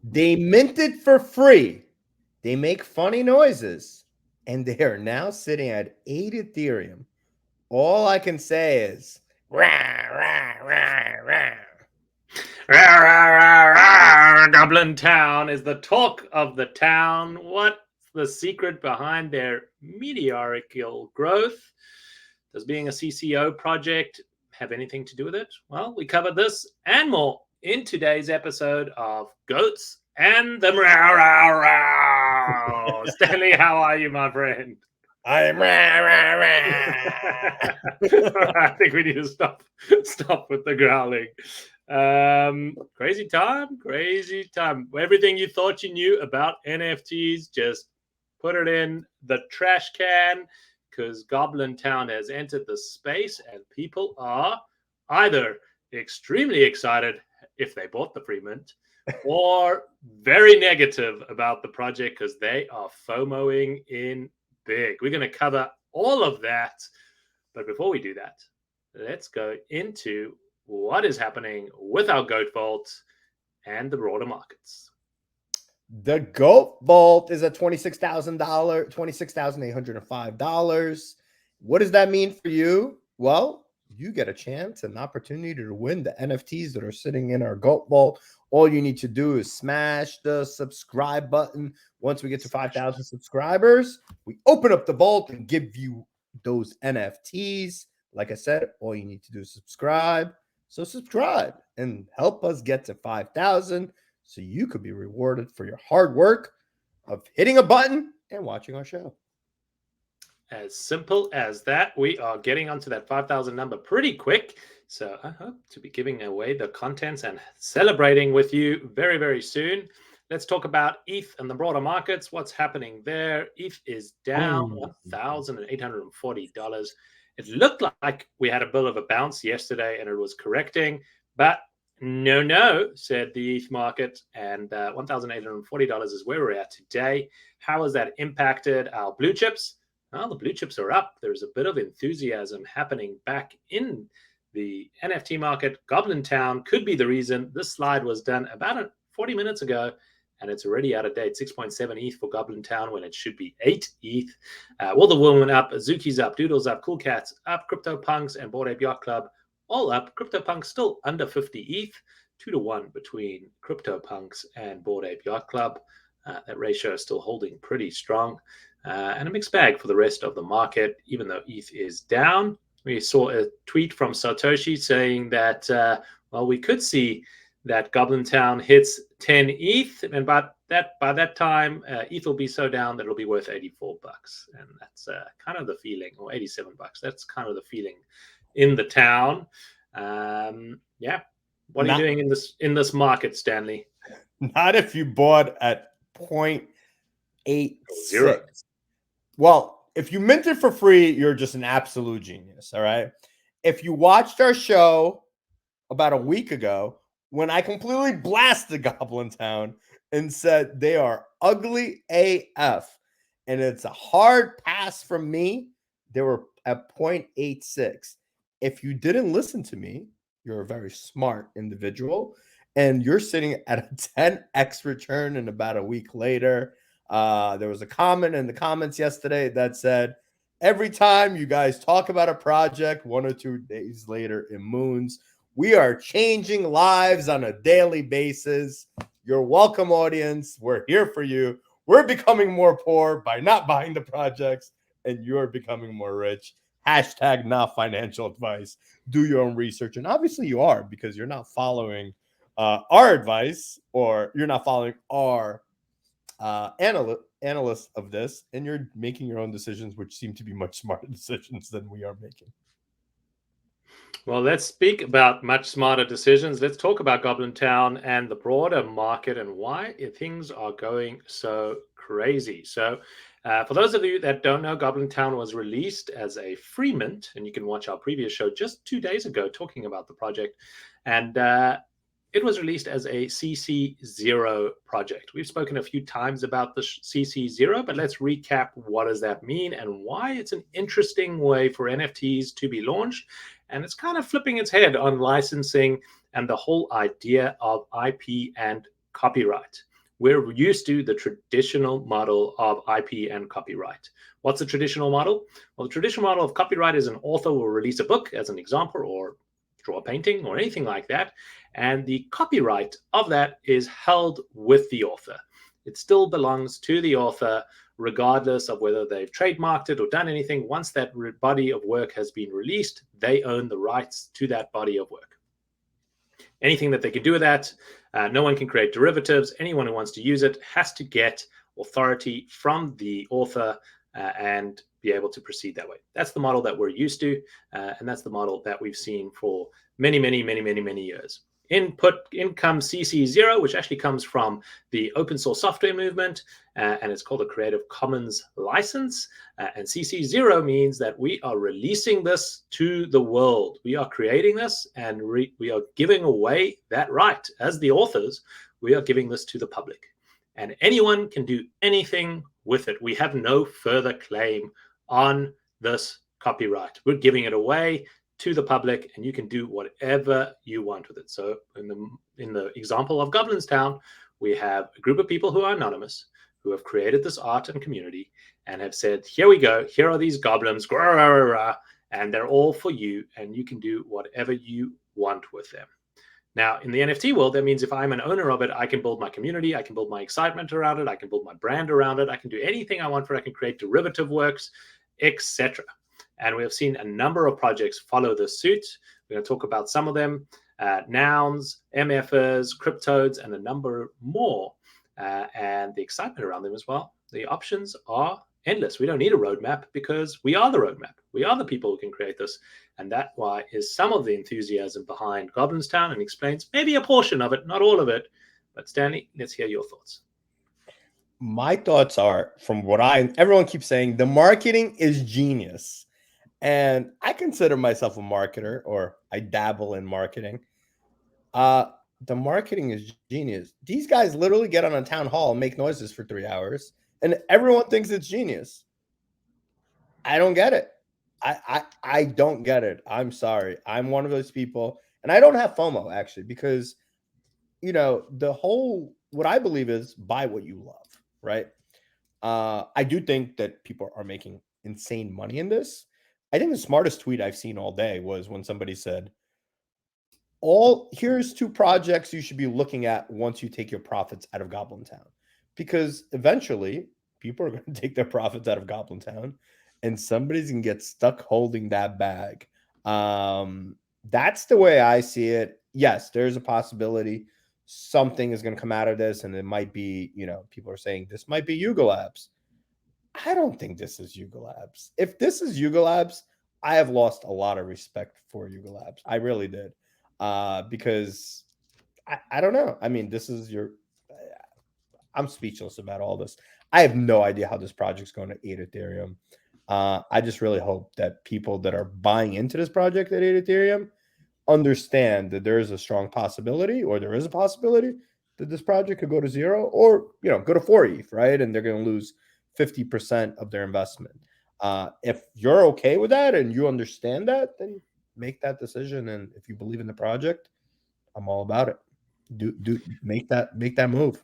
They mint it for free. They make funny noises, and they are now sitting at 8 Ethereum. All I can say is, rah, rah, rah, rah. Goblintown is the talk of the town. What's the secret behind their meteorical growth? Does being a CC0 project have anything to do with it? Well, we covered this and more in today's episode of Goats and the Stanley, how are you, my friend? I'm rah, rah, rah. I think we need to stop with the growling. Crazy time. Everything you thought you knew about NFTs, just put it in the trash can, because Goblintown has entered the space and people are either extremely excited if they bought the free mint, or very negative about the project because they are FOMOing in big. We're going to cover all of that. But before we do that, let's go into what is happening with our Goat Vault and the broader markets. The Goat Vault is at $26,000, $26,805. What does that mean for you? Well, you get a chance, an opportunity to win the NFTs that are sitting in our Goat Vault. All you need to do is smash the subscribe button. Once we get to 5,000 subscribers, we open up the vault and give you those NFTs. Like I said, all you need to do is subscribe. So subscribe and help us get to 5,000 so you could be rewarded for your hard work of hitting a button and watching our show. As simple as that. We are getting onto that 5,000 number pretty quick. So I hope to be giving away the contents and celebrating with you very, very soon. Let's talk about ETH and the broader markets. What's happening there? ETH is down $1,840. It looked like we had a bit of a bounce yesterday and it was correcting, but no, said the ETH market, and $1,840 is where we're at today. How has that impacted our blue chips? Well, the blue chips are up. There's a bit of enthusiasm happening back in the NFT market. Goblintown could be the reason. This slide was done about 40 minutes ago, and it's already out of date. 6.7 ETH for Goblintown when it should be 8 ETH. All the women up, Zuki's up, Doodle's up, Cool Cats up, CryptoPunks and Bored Ape Yacht Club all up. CryptoPunks still under 50 ETH, 2-to-1 between CryptoPunks and Bored Ape Yacht Club. That ratio is still holding pretty strong. And a mixed bag for the rest of the market, even though ETH is down. We saw a tweet from Satoshi saying that, we could see that Goblintown hits 10 ETH, and by that time, ETH will be so down that it'll be worth $84, and that's kind of the feeling, or $87. That's kind of the feeling in the town. What are you doing in this market, Stanley? Not if you bought at 0.86. Well, if you mint it for free, you're just an absolute genius. All right. If you watched our show about a week ago, when I completely blasted Goblintown and said they are ugly AF, and it's a hard pass from me, they were at 0.86. If you didn't listen to me, you're a very smart individual, and you're sitting at a 10x return in about a week later. There was a comment in the comments yesterday that said, every time you guys talk about a project, 1 or 2 days later it moons. We are changing lives on a daily basis. You're welcome, audience. We're here for you. We're becoming more poor by not buying the projects, and you're becoming more rich. Hashtag not financial advice. Do your own research. And obviously you are, because you're not following our advice, or you're not following our analysts of this, and you're making your own decisions, which seem to be much smarter decisions than we are making. Well, let's speak about much smarter decisions. Let's talk about Goblintown and the broader market and why things are going so crazy. So for those of you that don't know, Goblintown was released as a free mint, and you can watch our previous show just 2 days ago talking about the project. And it was released as a CC0 project. We've spoken a few times about the CC0, but let's recap what does that mean and why it's an interesting way for NFTs to be launched. And it's kind of flipping its head on licensing and the whole idea of IP and copyright. We're used to the traditional model of IP and copyright. What's the traditional model? Well, the traditional model of copyright is an author will release a book as an example, or draw a painting or anything like that, and the copyright of that is held with the author. It still belongs to the author, regardless of whether they've trademarked it or done anything. Once that body of work has been released, they own the rights to that body of work. Anything that they can do with that, no one can create derivatives. Anyone who wants to use it has to get authority from the author and be able to proceed that way. That's the model that we're used to, and that's the model that we've seen for many years. In comes CC0, which actually comes from the open source software movement, and it's called a Creative Commons license. And CC0 means that we are releasing this to the world. We are creating this, and we are giving away that right. As the authors, we are giving this to the public. And anyone can do anything with it. We have no further claim on this copyright. We're giving it away to the public, and you can do whatever you want with it. So in the example of Goblintown, we have a group of people who are anonymous, who have created this art and community and have said, here we go, here are these goblins, and they're all for you, and you can do whatever you want with them. Now, in the NFT world, that means if I'm an owner of it, I can build my community, I can build my excitement around it, I can build my brand around it, I can do anything I want for it, I can create derivative works, etc. And we have seen a number of projects follow this suit. We're going to talk about some of them, Nouns, MFers, Cryptoadz, and a number more, and the excitement around them as well. The options are endless. We don't need a roadmap because we are the roadmap. We are the people who can create this. And that why is some of the enthusiasm behind Goblintown, and explains maybe a portion of it, not all of it. But Stanley, let's hear your thoughts. My thoughts are, from what everyone keeps saying, the marketing is genius. And I consider myself a marketer, or I dabble in marketing. The marketing is genius. These guys literally get on a town hall and make noises for 3 hours, and everyone thinks it's genius. I don't get it. I don't get it. I'm sorry. I'm one of those people, and I don't have FOMO actually, because what I believe is buy what you love, right? I do think that people are making insane money in this. I think the smartest tweet I've seen all day was when somebody said, here's 2 projects you should be looking at once you take your profits out of Goblintown, because eventually people are going to take their profits out of Goblintown, and somebody's going to get stuck holding that bag. That's the way I see it. Yes, there's a possibility something is going to come out of this, and it might be, people are saying this might be Yuga Labs. I don't think this is Yuga Labs. If this is Yuga Labs, I have lost a lot of respect for Yuga Labs. I really did. Because I don't know. I mean, I'm speechless about all this. I have no idea how this project's going to aid Ethereum. I just really hope that people that are buying into this project that aid Ethereum understand that there is a strong possibility, or there is a possibility, that this project could go to 0, or go to 4 ETH, right? And they're going to lose 50% of their investment. If you're okay with that and you understand that, then make that decision. And if you believe in the project, I'm all about it. Do make that move.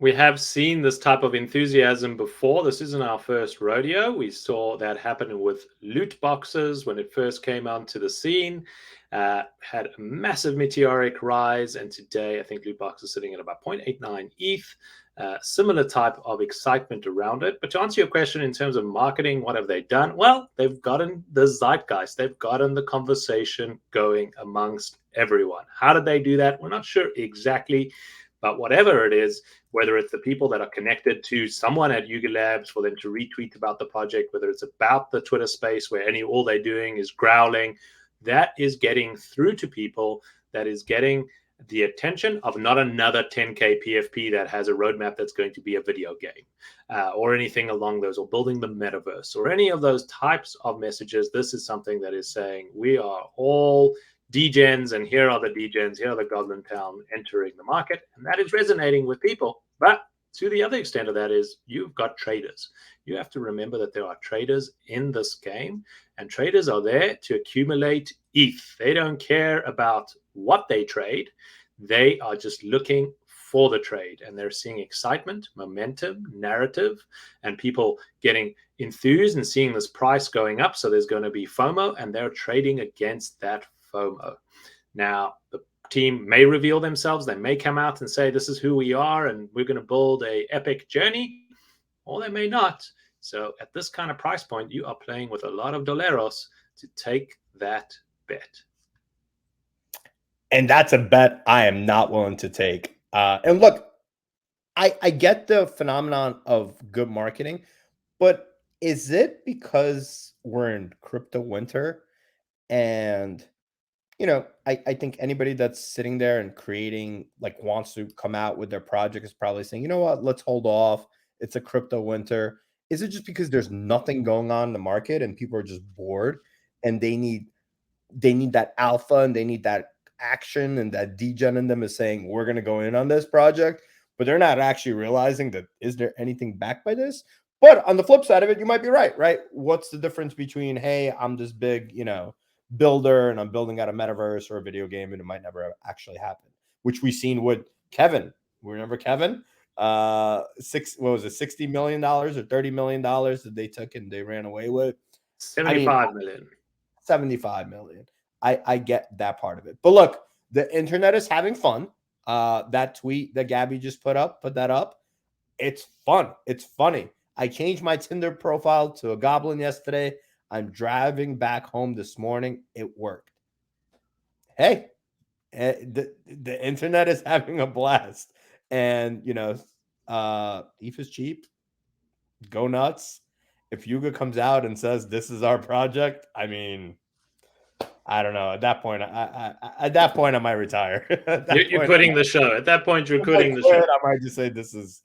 We have seen this type of enthusiasm before. This isn't our first rodeo. We saw that happen with loot boxes when it first came onto the scene. Had a massive meteoric rise, and today I think loot box is sitting at about 0.89 ETH. Similar type of excitement around it. But to answer your question in terms of marketing, what have they done? Well, they've gotten the zeitgeist. They've gotten the conversation going amongst everyone. How did they do that? We're not sure exactly. But whatever it is, whether it's the people that are connected to someone at Yuga Labs for them to retweet about the project, whether it's about the Twitter space where all they're doing is growling, that is getting through to people. That is getting the attention of not another 10K PFP that has a roadmap that's going to be a video game or anything along those, or building the metaverse or any of those types of messages. This is something that is saying we are all degens, and here are the degens, here are the Goblintown entering the market, and that is resonating with people. But to the other extent of that is you've got traders. You have to remember that there are traders in this game, and traders are there to accumulate ETH. They don't care about what they trade. They are just looking for the trade, and they're seeing excitement, momentum, narrative, and people getting enthused and seeing this price going up. So there's going to be FOMO, and they're trading against that FOMO. Now, the team may reveal themselves. They may come out and say, this is who we are, and we're going to build a epic journey, or they may not. So at this kind of price point, you are playing with a lot of doleros to take that bet. And that's a bet I am not willing to take. And look, I get the phenomenon of good marketing, but is it because we're in crypto winter? And, I think anybody that's sitting there and creating, like, wants to come out with their project is probably saying, you know what, let's hold off. It's a crypto winter. Is it just because there's nothing going on in the market and people are just bored and they need that alpha and they need that action, and that degen in them is saying, we're going to go in on this project, but they're not actually realizing that, is there anything backed by this? But on the flip side of it, you might be right? What's the difference between, hey, I'm this big, builder and I'm building out a metaverse or a video game, and it might never actually happen, which we've seen with Kevin. Remember Kevin? What was it, $60 million or $30 million that they took and they ran away with? 75 million. 75 million. I get that part of it. But look, the internet is having fun. That tweet that Gabby just put that up. It's fun. It's funny. I changed my Tinder profile to a goblin yesterday. I'm driving back home this morning. It worked. Hey, the internet is having a blast. And, ETH is cheap. Go nuts. If Yuga comes out and says this is our project, I mean, I don't know. At that point, I might retire. You're quitting the show. At that point, you're quitting the show. I might just say this is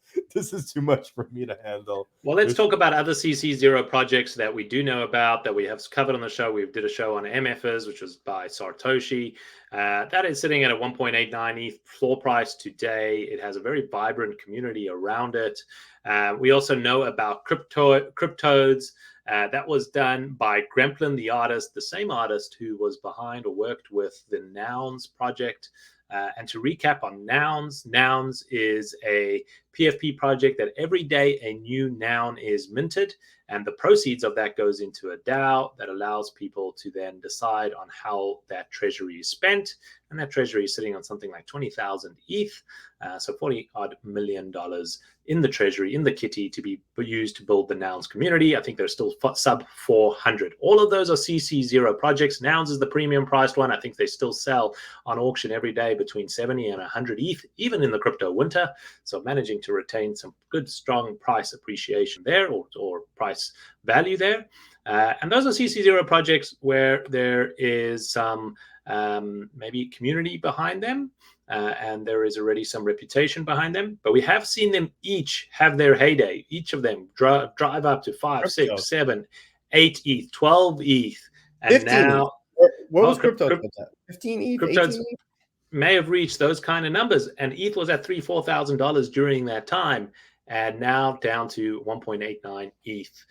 too much for me to handle. Well, let's talk about other CC0 projects that we do know about, that we have covered on the show. We did a show on MFers, which was by Satoshi. That is sitting at a 1.89 ETH floor price today. It has a very vibrant community around it. We also know about Cryptoadz. That was done by Gremplin, the artist, the same artist who was behind or worked with the Nouns project. And to recap on Nouns, Nouns is a PFP project that every day a new noun is minted, and the proceeds of that goes into a DAO that allows people to then decide on how that treasury is spent. And that treasury is sitting on something like 20,000 ETH, so $40-odd million in the treasury, in the kitty, to be used to build the Nouns community. I think there's still sub 400. All of those are CC0 projects. Nouns is the premium priced one. I think they still sell on auction every day between 70 and 100 ETH, even in the crypto winter. So managing to retain some good, strong price appreciation there, or price value there. And those are CC0 projects where there is some maybe community behind them, and there is already some reputation behind them. But we have seen them each have their heyday. Each of them drive up to 5, 6, 7, 8 ETH, 12 ETH. And 15. now, what was crypto? 15 ETH, 18 ETH? May have reached those kind of numbers. And ETH was at $3,000-$4,000 during that time, and now down to 1.89 ETH.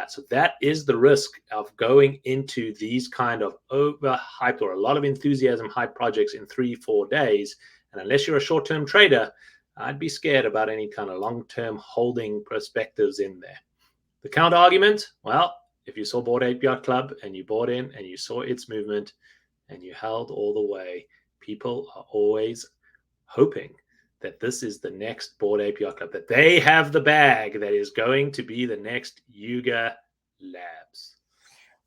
So that is the risk of going into these kind of overhyped or a lot of enthusiasm hype projects in 3-4 days. And unless you're a short-term trader, I'd be scared about any kind of long-term holding perspectives in there. The counter argument, well, if you saw Bored Ape Yacht Club and you bought in and you saw its movement and you held all the way, people are always hoping that this is the next Bored Ape Yacht Club, that they have the bag that is going to be the next Yuga Labs.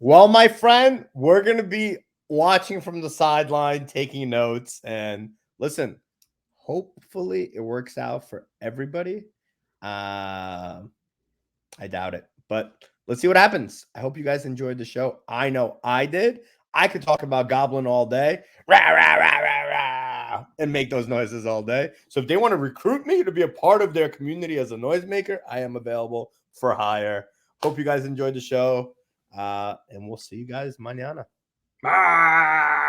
Well, my friend, we're going to be watching from the sideline, taking notes, and listen, hopefully it works out for everybody. I doubt it, but let's see what happens. I hope you guys enjoyed the show. I know I did. I could talk about Goblin all day. Rah, rah, rah, rah, rah, and make those noises all day. So if they want to recruit me to be a part of their community as a noisemaker, I am available for hire. Hope you guys enjoyed the show. And we'll see you guys mañana. Bye.